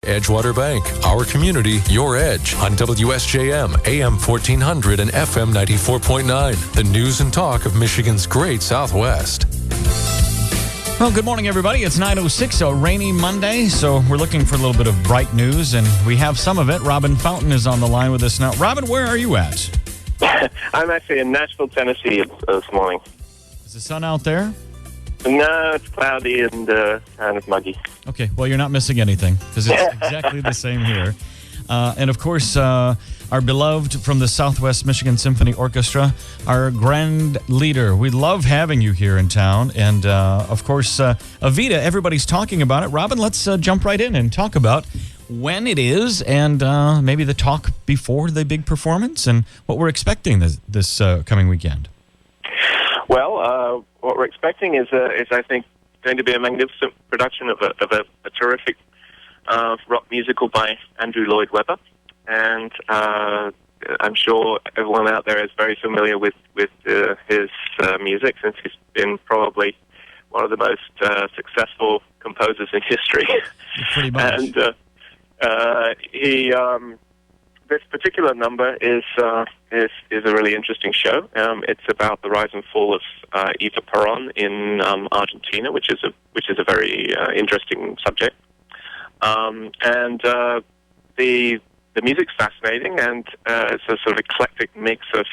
Edgewater Bank, our community, your edge, on WSJM, AM 1400 and FM 94.9, the news and talk of Michigan's great Southwest. Well, good morning, everybody. It's 9:06, a rainy Monday, so we're looking for a little bit of bright news, and we have some of it. Robin Fountain is on the line with us now. Robin, where are you at? I'm actually in Nashville, Tennessee this morning. Is the sun out there? No, it's cloudy and kind of muggy. Okay, well, you're not missing anything, because it's exactly the same here. And, of course, our beloved from the Southwest Michigan Symphony Orchestra, our grand leader. We love having you here in town. And, of course, EVITA, everybody's talking about it. Robin, let's jump right in and talk about when it is and maybe the talk before the big performance and what we're expecting this coming weekend. Well, what we're expecting is I think, going to be a magnificent production of a terrific rock musical by Andrew Lloyd Webber. And I'm sure everyone out there is very familiar with his music, since he's been probably one of the most successful composers in history. Pretty much. And this particular number is a really interesting show. It's about the rise and fall of Eva Perón in Argentina, which is a very interesting subject. And the music's fascinating, and it's a sort of eclectic mix of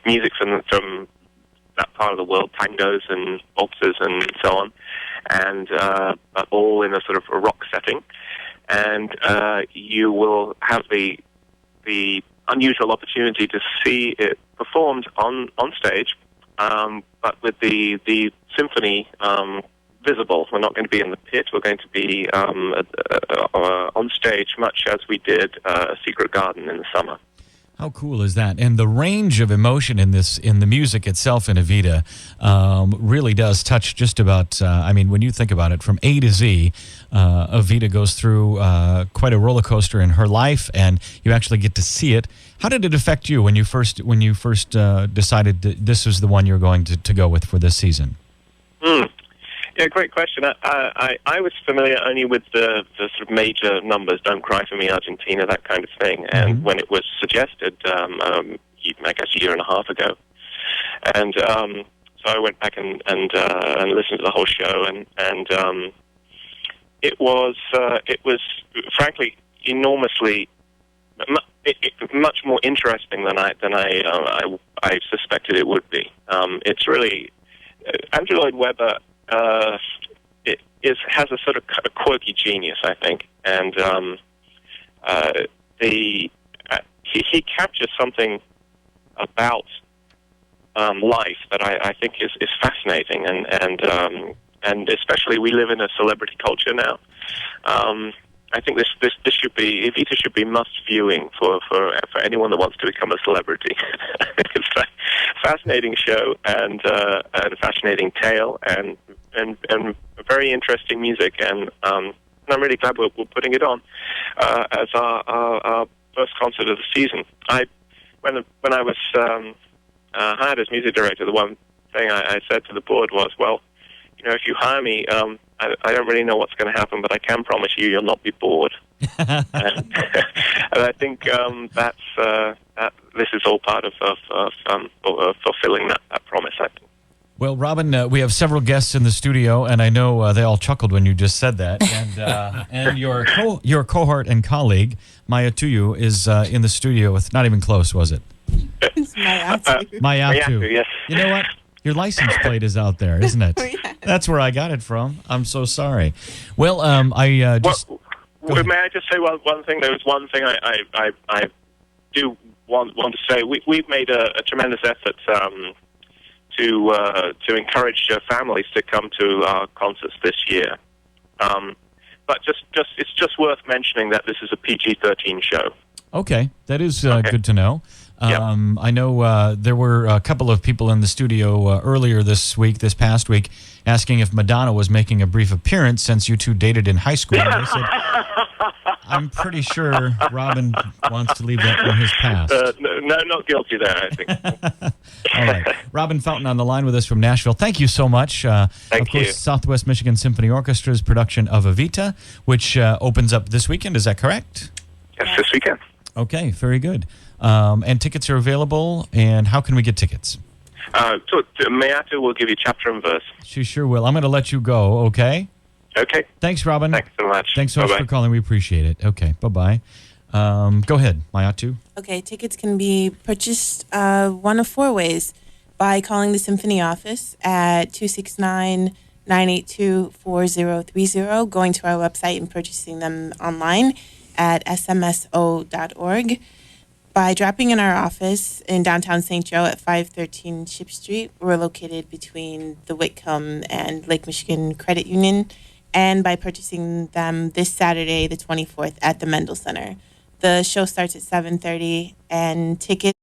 music from that part of the world, tangos and waltzes and so on, and but all in a sort of a rock setting. And you will have the unusual opportunity to see it performed on stage, but with the symphony visible. We're not going to be in the pit. We're going to be on stage, much as we did A Secret Garden in the summer. How cool is that? And the range of emotion in the music itself in EVITA really does touch just about, when you think about it, from A to Z, EVITA goes through quite a roller coaster in her life, and you actually get to see it. How did it affect you when you first decided that this was the one you're going to go with for this season? Yeah, great question. I was familiar only with the sort of major numbers, Don't Cry For Me, Argentina, that kind of thing. And when it was suggested, I guess a year and a half ago. And so I went back and listened to the whole show, and it was frankly enormously much more interesting than I suspected it would be. It's really Andrew Lloyd Webber. Has a sort of a quirky genius, I think, and he captures something about life that I think is fascinating, and especially we live in a celebrity culture now. I think this should be, EVITA should be must viewing for anyone that wants to become a celebrity. It's a fascinating show and a fascinating tale and very interesting music, and I'm really glad we're putting it on as our first concert of the season. When I was hired as music director, the one thing I said to the board was, well, if you hire me, I don't really know what's going to happen, but I can promise you'll not be bored. and I think this is all part of fulfilling that promise, I think. Well, Robin, we have several guests in the studio, and I know they all chuckled when you just said that. And your cohort and colleague, Maya Tuyu, is in the studio with, not even close, was it? It's Mayatu. Mayatu, yes. You know what? Your license plate is out there, isn't it? Yeah. That's where I got it from. I'm so sorry. Well, may I just say one thing? There was one thing I do want to say. We've made a tremendous effort to encourage families to come to our concerts this year. But it's just worth mentioning that this is a PG-13 show. Okay, that is good to know. Yep. I know there were a couple of people in the studio earlier this past week, asking if Madonna was making a brief appearance since you two dated in high school. And I said, I'm pretty sure Robin wants to leave that in his past. No, not guilty there, I think. All right. Robin Fountain on the line with us from Nashville. Thank you so much. Thank of course, you. Southwest Michigan Symphony Orchestra's production of EVITA, which opens up this weekend. Is that correct? Yes, this weekend. Okay, very good. And tickets are available. And how can we get tickets? So Mayata will give you chapter and verse. She sure will. I'm going to let you go, okay? Okay. Thanks, Robin. Thanks so much. Thanks so much for calling. We appreciate it. Okay, bye-bye. Go ahead, Mayatu. Okay, tickets can be purchased one of four ways: by calling the Symphony office at 269-982-4030, going to our website and purchasing them online at smso.org, by dropping in our office in downtown St. Joe at 513 Ship Street. We're located between the Whitcomb and Lake Michigan Credit Union, and by purchasing them this Saturday, the 24th, at the Mendel Center. The show starts at 7:30, and tickets